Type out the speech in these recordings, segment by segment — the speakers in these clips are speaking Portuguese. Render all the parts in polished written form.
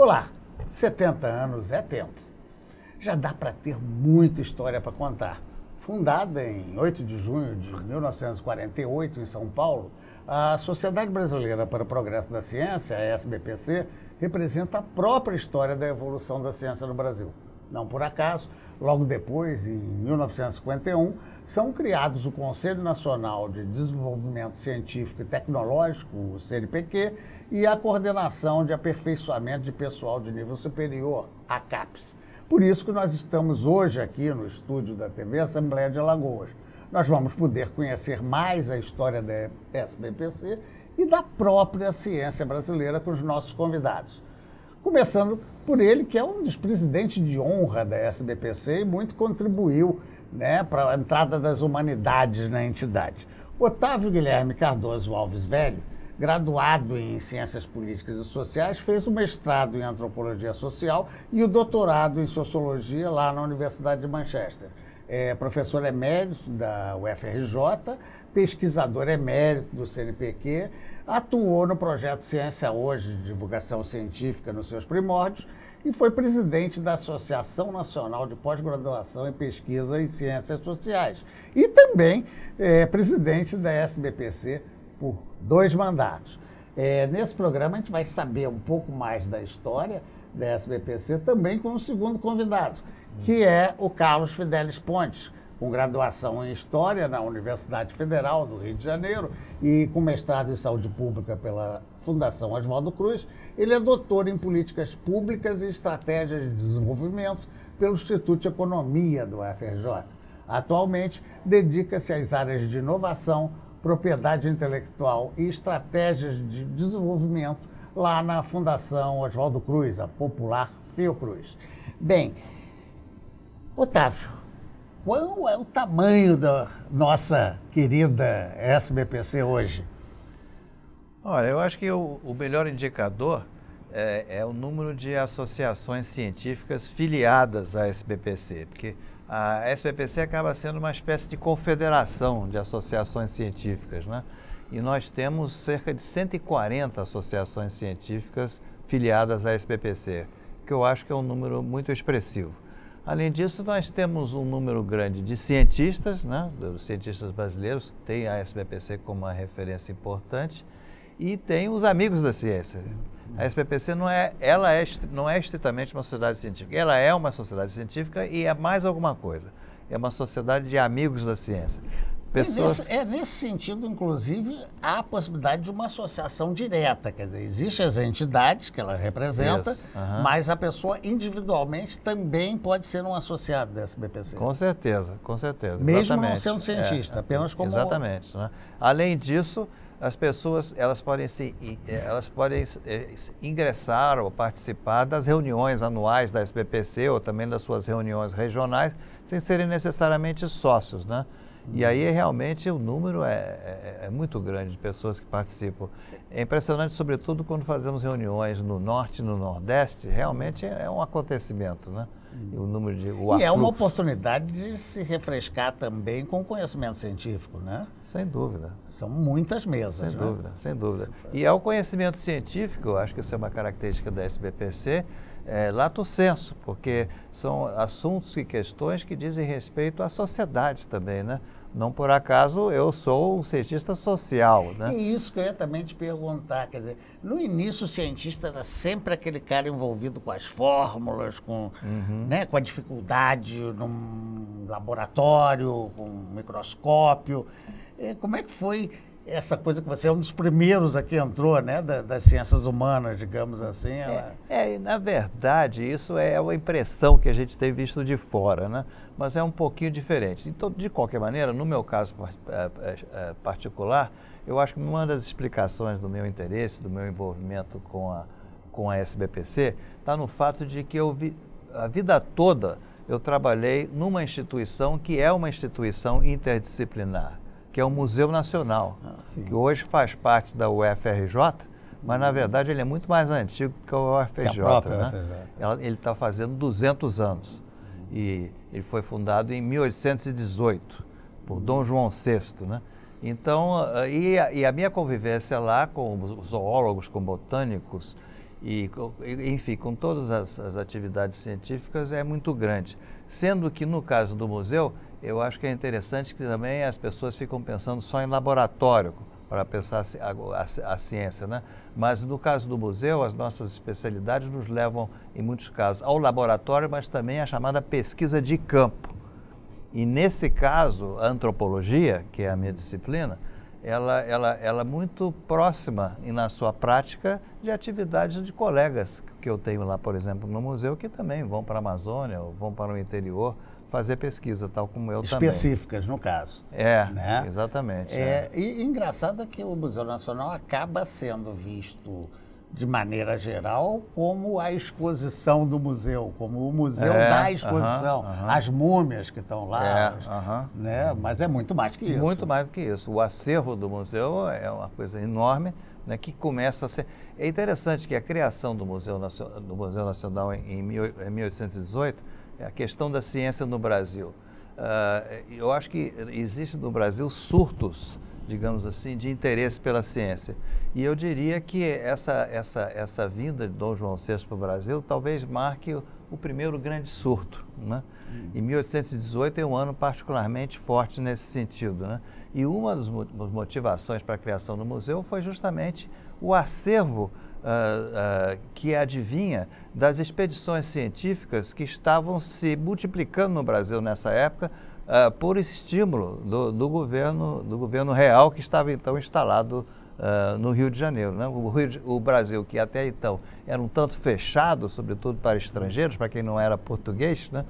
Olá, 70 anos é tempo. Já dá para ter muita história para contar. Fundada em 8 de junho de 1948 em São Paulo, a Sociedade Brasileira para o Progresso da Ciência, a SBPC, representa a própria história da evolução da ciência no Brasil. Não por acaso, logo depois, em 1951, são criados o Conselho Nacional de Desenvolvimento Científico e Tecnológico, o CNPq, e a Coordenação de Aperfeiçoamento de Pessoal de Nível Superior, a CAPES. Por isso que nós estamos hoje aqui no estúdio da TV Assembleia de Alagoas. Nós vamos poder conhecer mais a história da SBPC e da própria ciência brasileira com os nossos convidados. Começando por ele, que é um dos presidentes de honra da SBPC e muito contribuiu, para a entrada das humanidades na entidade. Otávio Guilherme Cardoso Alves Velho, graduado em Ciências Políticas e Sociais, fez o mestrado em Antropologia Social e o doutorado em Sociologia lá na Universidade de Manchester. É professor emérito da UFRJ, pesquisador emérito do CNPq, atuou no projeto Ciência Hoje, de divulgação científica nos seus primórdios, e foi presidente da Associação Nacional de Pós-Graduação e Pesquisa em Ciências Sociais. E também presidente da SBPC por 2 mandatos. Nesse programa a gente vai saber um pouco mais da história da SBPC, também com o segundo convidado, que é o Carlos Fidelis Pontes, com graduação em História na Universidade Federal do Rio de Janeiro e com mestrado em Saúde Pública pela Fundação Oswaldo Cruz. Ele é doutor em Políticas Públicas e Estratégias de Desenvolvimento pelo Instituto de Economia do UFRJ. Atualmente, dedica-se às áreas de inovação, propriedade intelectual e estratégias de desenvolvimento lá na Fundação Oswaldo Cruz, a popular Fiocruz. Bem, Otávio, qual é o tamanho da nossa querida SBPC hoje? Olha, eu acho que o melhor indicador é o número de associações científicas filiadas à SBPC, porque a SBPC acaba sendo uma espécie de confederação de associações científicas, né? E nós temos cerca de 140 associações científicas filiadas à SBPC, que eu acho que é um número muito expressivo. Além disso, nós temos um número grande de cientistas, dos cientistas brasileiros, tem a SBPC como uma referência importante, e tem os amigos da ciência. A SBPC não é estritamente uma sociedade científica, ela é uma sociedade científica e é mais alguma coisa. É uma sociedade de amigos da ciência. Nesse sentido, inclusive, há a possibilidade de uma associação direta, quer dizer, existem as entidades que ela representa, mas a pessoa individualmente também pode ser um associado da SBPC. Com certeza, com certeza. Mesmo exatamente. não sendo cientista, apenas como... Exatamente. Além disso, as pessoas elas podem ingressar ou participar das reuniões anuais da SBPC ou também das suas reuniões regionais, sem serem necessariamente sócios, E aí, realmente, o número é muito grande de pessoas que participam. É impressionante, sobretudo, quando fazemos reuniões no Norte e no Nordeste, realmente é um acontecimento, E o número de... E é uma oportunidade de se refrescar também com conhecimento científico, Sem dúvida. São muitas mesas, Sem dúvida, sem dúvida. E é o conhecimento científico, eu acho que isso é uma característica da SBPC, lato sensu, porque são assuntos e questões que dizem respeito à sociedade também, Não por acaso eu sou um cientista social, E isso que eu ia também te perguntar, quer dizer, no início o cientista era sempre aquele cara envolvido com as fórmulas, com a dificuldade num laboratório, com um microscópio. Como é que foi essa coisa que você é um dos primeiros aqui entrou, das ciências humanas, digamos assim? Na verdade, isso é uma impressão que a gente tem visto de fora, Mas é um pouquinho diferente. Então, de qualquer maneira, no meu caso particular, eu acho que uma das explicações do meu interesse, do meu envolvimento com a SBPC, está no fato de que a vida toda eu trabalhei numa instituição que é uma instituição interdisciplinar, que é o Museu Nacional, que hoje faz parte da UFRJ, mas na verdade ele é muito mais antigo que a UFRJ. Ele está fazendo 200 anos e ele foi fundado em 1818 por Dom João VI, Então, e a minha convivência lá com os zoólogos, com botânicos enfim, com todas as atividades científicas é muito grande. Sendo que no caso do museu, eu acho que é interessante que também as pessoas ficam pensando só em laboratório para pensar a ciência, né? Mas no caso do museu, as nossas especialidades nos levam, em muitos casos, ao laboratório, mas também à chamada pesquisa de campo. E nesse caso, a antropologia, que é a minha disciplina, ela é muito próxima e na sua prática de atividades de colegas que eu tenho lá, por exemplo, no museu, que também vão para a Amazônia ou vão para o interior fazer pesquisa, tal como eu também. Específicas, no caso. Né? Exatamente. E engraçado é que o Museu Nacional acaba sendo visto, de maneira geral, como a exposição do museu, como o museu da exposição, as múmias que estão lá, né? Mas é muito mais que isso. Muito mais do que isso. O acervo do museu é uma coisa enorme, né, que começa a ser... É interessante que a criação do Museu Nacional em 1818 é a questão da ciência no Brasil. Eu acho que existe no Brasil surtos, digamos assim, de interesse pela ciência. E eu diria que essa vinda de Dom João VI para o Brasil talvez marque o primeiro grande surto, né? E 1818 é um ano particularmente forte nesse sentido, né? E uma das motivações para a criação do museu foi justamente o acervo que advinha das expedições científicas que estavam se multiplicando no Brasil nessa época, por estímulo do governo real que estava então instalado no Rio de Janeiro, né? O Brasil, que até então era um tanto fechado, sobretudo para estrangeiros, para quem não era português, né?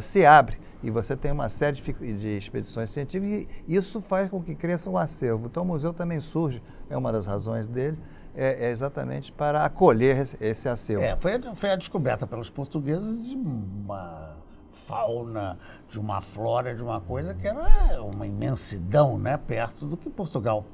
Se abre e você tem uma série de expedições científicas e isso faz com que cresça um acervo. Então o museu também surge, é uma das razões dele, é exatamente para acolher esse acervo. Foi a descoberta pelos portugueses de uma fauna, de uma flora, de uma coisa que era uma imensidão, né, perto do que Portugal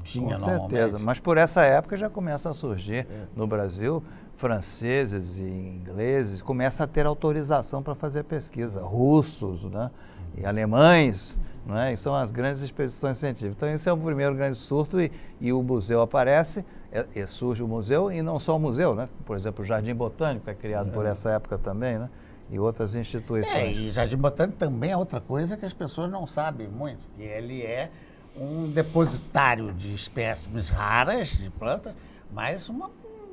tinha normalmente. Com certeza, mas por essa época já começa a surgir no Brasil franceses e ingleses, começa a ter autorização para fazer pesquisa, russos, né, e alemães, né, e são as grandes expedições científicas. Então esse é o primeiro grande surto e o museu aparece, surge o museu e não só o museu, né, por exemplo o Jardim Botânico é criado por essa época também, né, e outras instituições. E Jardim Botânico também é outra coisa que as pessoas não sabem muito, que ele é um depositário de espécimes raras de plantas, mas uma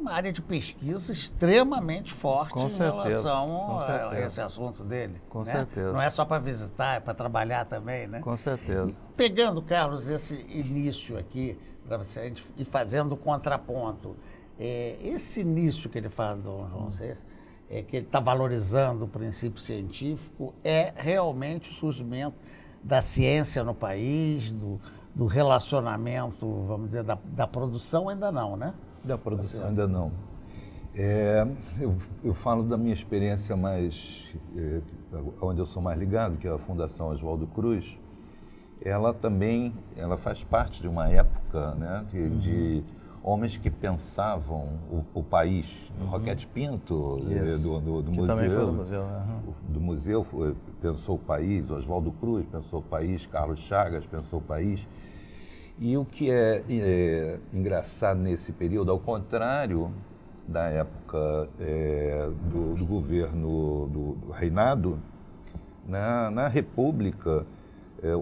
área de pesquisa extremamente forte relação a esse assunto dele. Com certeza. Não é só para visitar, é para trabalhar também, né? Com certeza. Pegando, Carlos, esse início aqui, para você ir fazendo o contraponto, esse início que ele fala do Dom João VI, que ele está valorizando o princípio científico, é realmente o surgimento da ciência no país, do relacionamento, vamos dizer, da produção ainda não, né? Da produção ainda não. Eu falo da minha experiência mais, onde eu sou mais ligado, que é a Fundação Oswaldo Cruz. Ela faz parte de uma época, né, de homens que pensavam o país. Roquete Pinto, do museu. Também foi do museu, do museu pensou o país, Oswaldo Cruz pensou o país, Carlos Chagas pensou o país. E o que é engraçado nesse período, ao contrário da época do governo do reinado, na República,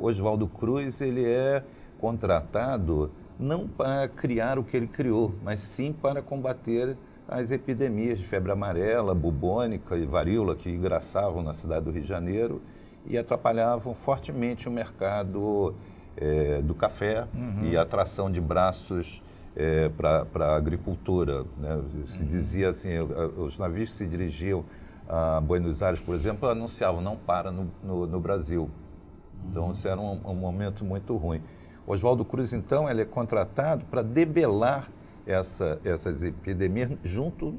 Oswaldo Cruz ele é contratado não para criar o que ele criou, mas sim para combater as epidemias de febre amarela, bubônica e varíola que engraçavam na cidade do Rio de Janeiro e atrapalhavam fortemente o mercado do café e a atração de braços para a agricultura, né? Se dizia assim, os navios que se dirigiam a Buenos Aires, por exemplo, anunciavam não para no Brasil. Então isso era um momento muito ruim. Oswaldo Cruz, então, ele é contratado para debelar essas epidemias junto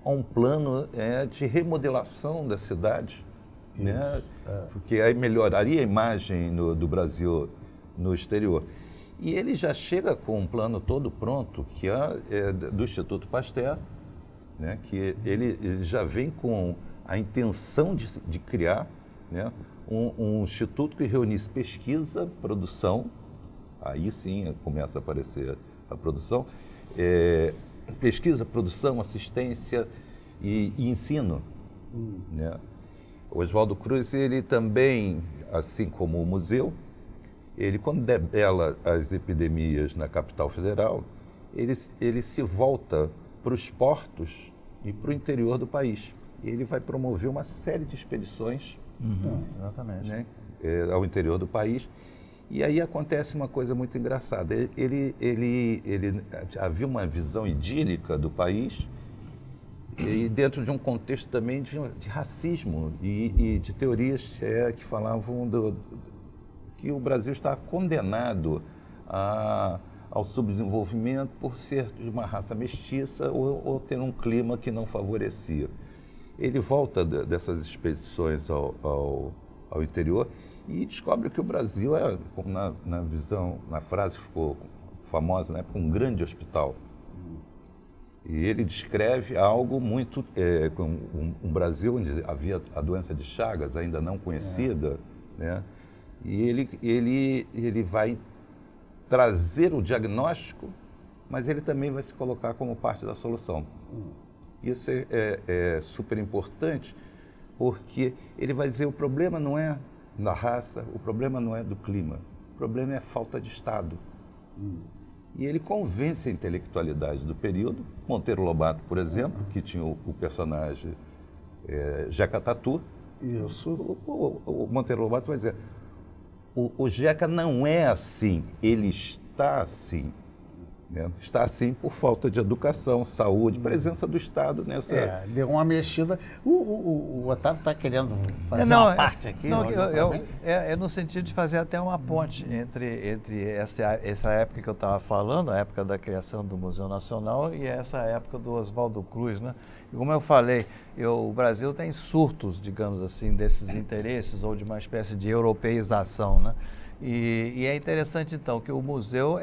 a um plano de remodelação da cidade, né? Porque aí melhoraria a imagem do Brasil no exterior. E ele já chega com um plano todo pronto, que é do Instituto Pasteur, né? Que ele já vem com a intenção de criar, né, um instituto que reunisse pesquisa, produção, aí sim começa a aparecer a produção, pesquisa, produção, assistência e ensino. Né? O Oswaldo Cruz, ele também, assim como o museu, ele, quando debela as epidemias na capital federal, ele se volta para os portos e para o interior do país. Ele vai promover uma série de expedições Exatamente. Né, ao interior do país. E aí acontece uma coisa muito engraçada. Havia uma visão idílica do país e dentro de um contexto também de racismo e de teorias que falavam que o Brasil está condenado ao subdesenvolvimento por ser de uma raça mestiça ou ter um clima que não favorecia. Ele volta dessas expedições ao interior e descobre que o Brasil é, como na visão, na frase que ficou famosa, né, um grande hospital. E ele descreve algo muito, um Brasil onde havia a doença de Chagas ainda não conhecida, né? E ele vai trazer o diagnóstico, mas ele também vai se colocar como parte da solução. Isso é super importante, porque ele vai dizer o problema não é da raça, o problema não é do clima, o problema é a falta de Estado. E ele convence a intelectualidade do período. Monteiro Lobato, por exemplo, que tinha o personagem Jeca Tatu. Isso. O Monteiro Lobato vai dizer, o Jeca não é assim, ele está assim. Né? Está assim por falta de educação, saúde, presença do Estado nessa... Deu uma mexida. O Otávio está querendo fazer uma parte aqui. Não, é no sentido de fazer até uma ponte entre essa época que eu estava falando, a época da criação do Museu Nacional, e essa época do Oswaldo Cruz, né? E como eu falei, o Brasil tem surtos, digamos assim, desses interesses ou de uma espécie de europeização, né? E é interessante, então, que o museu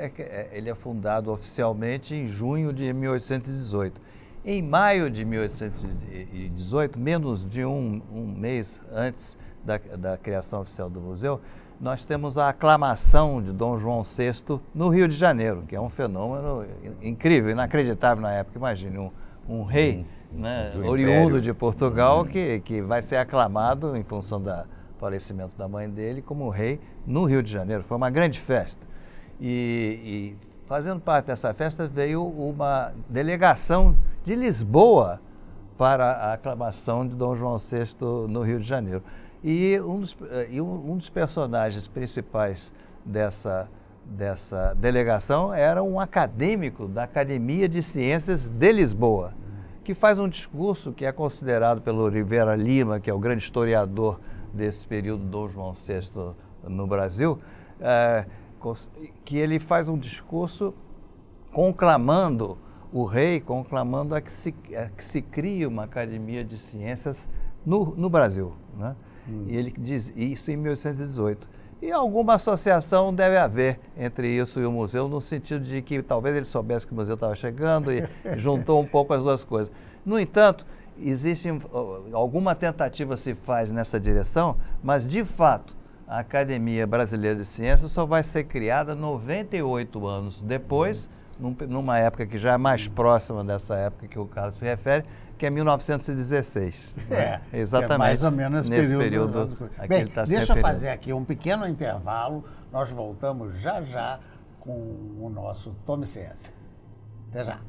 ele é fundado oficialmente em junho de 1818. Em maio de 1818, menos de um mês antes da criação oficial do museu, nós temos a aclamação de Dom João VI no Rio de Janeiro, que é um fenômeno incrível, inacreditável na época. Imagine, um rei, né, oriundo de Portugal que vai ser aclamado em função do falecimento da mãe dele como rei no Rio de Janeiro. Foi uma grande festa. E fazendo parte dessa festa veio uma delegação de Lisboa para a aclamação de Dom João VI no Rio de Janeiro. E um dos personagens principais dessa delegação era um acadêmico da Academia de Ciências de Lisboa, que faz um discurso que é considerado pelo Oliveira Lima, que é o grande historiador desse período Dom João VI no Brasil, que ele faz um discurso conclamando o rei, conclamando a que se crie uma academia de ciências no Brasil, né? E ele diz isso em 1818. E alguma associação deve haver entre isso e o museu, no sentido de que talvez ele soubesse que o museu estava chegando e juntou um pouco as duas coisas. No entanto, alguma tentativa se faz nessa direção, mas de fato a Academia Brasileira de Ciências só vai ser criada 98 anos depois, numa época que já é mais próxima dessa época que o Carlos se refere, que é 1916. Exatamente. É mais ou menos nesse período a que ele está se referindo. Deixa eu fazer aqui um pequeno intervalo, nós voltamos já com o nosso Tome Ciência. Até já.